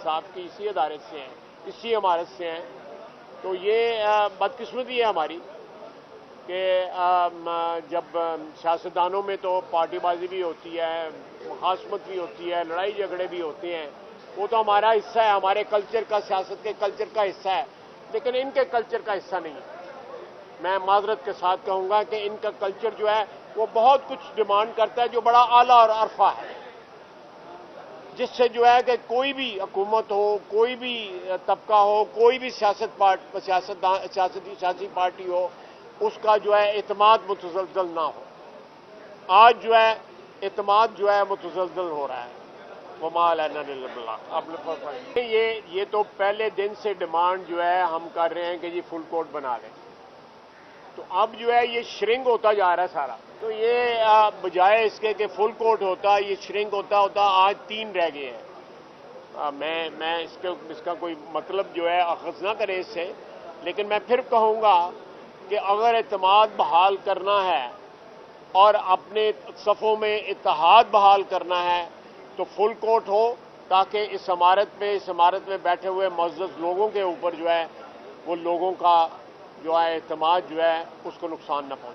इंसाफ की इसी अदालत से हैं, इसी इमारत से हैं। तो ये बदकिस्मती है हमारी कि जब सियासतदानों में तो पार्टीबाजी भी होती है, मुखासमत भी होती है, लड़ाई झगड़े भी होते हैं, वो तो हमारा हिस्सा है, हमारे कल्चर का, सियासत के कल्चर का हिस्सा है, लेकिन इनके कल्चर का हिस्सा नहीं है। मैं माजरत के साथ कहूँगा कि इनका कल्चर जो है वो बहुत कुछ डिमांड करता है जो बड़ा आला और अरफा है, जिससे जो है कि कोई भी हुकूमत हो, कोई भी तबका हो, कोई भी सियासी पार्टी हो, उसका जो है एतमाद मुतज़लज़ल ना हो। आज जो है एतमाद जो है मुतज़लज़ल हो रहा है। ये तो पहले दिन से डिमांड जो है हम कर रहे हैं कि जी फुल कोर्ट बना लें, तो अब जो है ये श्रिंक होता जा रहा है सारा। तो ये बजाय इसके कि फुल कोर्ट होता, ये श्रिंक होता होता आज 3 रह गए हैं। मैं इसका कोई मतलब जो है अखज़ ना करे इससे, लेकिन मैं फिर कहूँगा कि अगर एतमाद बहाल करना है और अपने सफ़ों में इत्तेहाद बहाल करना है तो फुल कोर्ट हो, ताकि इस इमारत में बैठे हुए मुअज़्ज़ज़ लोगों के ऊपर जो है वो लोगों का जो है एतमाद जो है उसको नुकसान न पहुंचे।